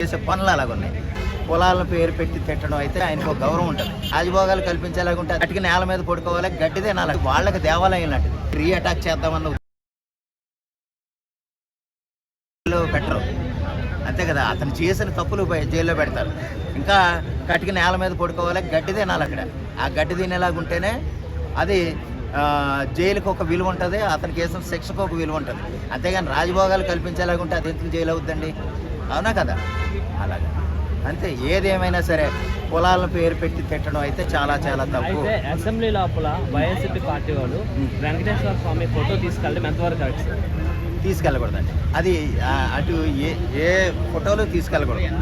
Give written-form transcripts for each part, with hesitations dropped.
చేసే పనులు అలాగున్నాయి. కులాలను పేరు పెట్టి తిట్టడం అయితే ఆయనకు గౌరవం ఉంటుంది. రాజభోగాలు కల్పించేలాగుంటే అటుకి నేల మీద పడుకోవాలి, గడ్డి తినాలి. వాళ్ళకి దేవాలయం లాంటిది. రీఅటాక్ చేద్దామన్న పెట్టరు, అంతే కదా. అతను చేసిన తప్పులు జైల్లో పెడతారు. ఇంకా కటికి నేల మీద పడుకోవాలి, గడ్డి తినాలి. అక్కడ ఆ గడ్డి తినేలాగుంటేనే అది జైలుకి ఒక విలువ ఉంటుంది, అతనికి వేసిన శిక్షకు ఒక విలువ ఉంటుంది. అంతేగాని రాజభోగాలు కల్పించేలాగుంటే అది ఎందుకు జైలు అవుద్దండి? అవునా కదా? అలాగా అంతే. ఏదేమైనా సరే కులాలను పేరు పెట్టి తిట్టడం అయితే చాలా చాలా తప్పు. అసెంబ్లీ లోపల వైఎస్ఆర్సీపీ పార్టీ వాళ్ళు వెంకటేశ్వర స్వామి ఫోటో తీసుకెళ్ళడం ఎంతవరకు కరెక్ట్? తీసుకెళ్ళకూడదండి. అది అటు ఏ ఫోటోలు తీసుకెళ్ళకూడదు,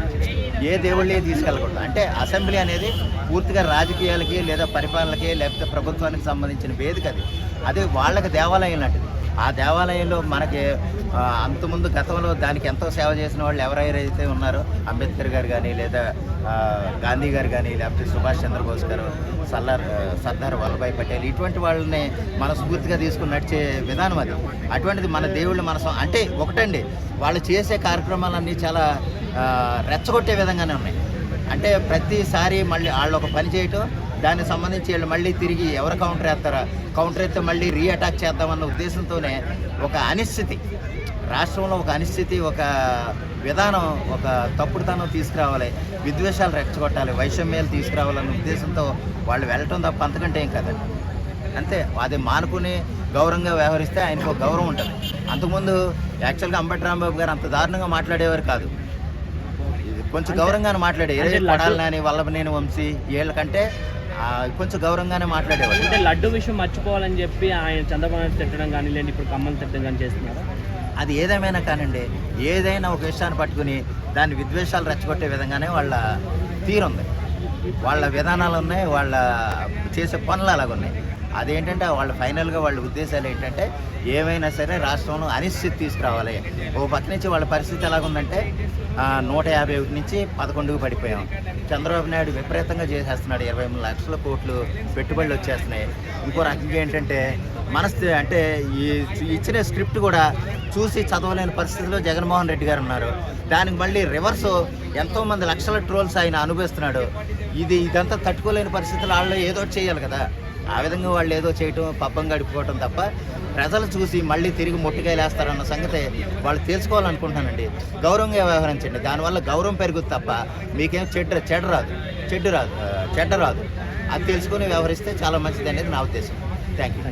ఏ దేవుళ్ళే తీసుకెళ్ళకూడదు. అంటే అసెంబ్లీ అనేది పూర్తిగా రాజకీయాలకి లేదా పరిపాలనకి లేకపోతే ప్రభుత్వానికి సంబంధించిన వేదిక. అది వాళ్ళకి దేవాలయం లాంటిది. ఆ దేవాలయంలో మనకి అంతకుముందు గతంలో దానికి ఎంతో సేవ చేసిన వాళ్ళు ఎవరైతే ఉన్నారో, అంబేద్కర్ గారు కానీ లేదా గాంధీ గారు కానీ లేకపోతే సుభాష్ చంద్రబోస్ గారు, సర్దార్ వల్లభాయ్ పటేల్, ఇటువంటి వాళ్ళని మనస్ఫూర్తిగా తీసుకుని నడిచే విధానం అది. అటువంటిది మన దేవుళ్ళు అంటే ఒకటండి, వాళ్ళు చేసే కార్యక్రమాలన్నీ చాలా రెచ్చగొట్టే విధంగానే ఉన్నాయి. అంటే ప్రతిసారి మళ్ళీ వాళ్ళు ఒక పని చేయటం, దానికి సంబంధించి వీళ్ళు మళ్ళీ తిరిగి ఎవరు కౌంటర్ వేస్తారా, కౌంటర్ అయితే మళ్ళీ రీఅటాక్ చేద్దామన్న ఉద్దేశంతోనే ఒక అనిశ్చితి, రాష్ట్రంలో ఒక అనిశ్చితి, ఒక విధానం, ఒక తప్పుడుతనం తీసుకురావాలి, విద్వేషాలు రెచ్చగొట్టాలి, వైషమ్యాలు తీసుకురావాలన్న ఉద్దేశంతో వాళ్ళు వెళ్ళటం తప్ప అంతకంటే ఏం కదండి. అంతే. అది మానుకుని గౌరవంగా వ్యవహరిస్తే ఆయనకు గౌరవం ఉంటుంది. అంతకుముందు యాక్చువల్గా అంబటి రాంబాబు గారు అంత దారుణంగా మాట్లాడేవారు కాదు. కొంచెం గౌరవంగానే మాట్లాడేది. కొడాలని వల్లభనేని వంశీ వీళ్ళకంటే కొంచెం గౌరవంగానే మాట్లాడేవాళ్ళు. అంటే లడ్డు విషయం మర్చిపోవాలని చెప్పి ఆయన చంద్రబాబు తిట్టడం కానీ లేదంటే ఇప్పుడు కమ్మలు తిట్టడం కానీ చేస్తున్నారు. అది ఏదేమైనా కానండి, ఏదైనా ఒక విషయాన్ని పట్టుకుని దాన్ని విద్వేషాలు రెచ్చగొట్టే విధంగానే వాళ్ళ తీరుంది, వాళ్ళ విధానాలు ఉన్నాయి, వాళ్ళ చేసే పనులు అలాగున్నాయి. అదేంటంటే వాళ్ళ ఫైనల్గా వాళ్ళ ఉద్దేశాలు ఏంటంటే ఏమైనా సరే రాష్ట్రంలో అనిశ్చితి తీసుకురావాలి. ఓ పక్క నుంచి వాళ్ళ పరిస్థితి ఎలాగుందంటే 151 నుంచి 11కు పడిపోయాం. చంద్రబాబు నాయుడు విపరీతంగా చేసేస్తున్నాడు. 23 లక్షల కోట్లు పెట్టుబడులు వచ్చేస్తున్నాయి. ఇంకో రకంగా ఏంటంటే అంటే ఈ ఇచ్చిన స్క్రిప్ట్ కూడా చూసి చదవలేని పరిస్థితిలో జగన్మోహన్ రెడ్డి గారు ఉన్నారు. దానికి మళ్ళీ రివర్స్ ఎంతోమంది లక్షల ట్రోల్స్ ఆయన అనుభవిస్తున్నాడు. ఇదంతా తట్టుకోలేని పరిస్థితులు వాళ్ళు ఏదో చేయాలి కదా. ఆ విధంగా వాళ్ళు ఏదో చేయటం, పబ్బం గడుపుకోవటం తప్ప ప్రజలు చూసి మళ్ళీ తిరిగి మొట్టికాయలేస్తారన్న సంగతి వాళ్ళు తెలుసుకోవాలనుకుంటున్నానండి. గౌరవంగా వ్యవహరించండి, దానివల్ల గౌరవం పెరుగుతుంది తప్ప మీకేం చెడ్డ రాదు. అది తెలుసుకొని వ్యవహరిస్తే చాలా మంచిది అనేది నా ఉద్దేశం. Thank you.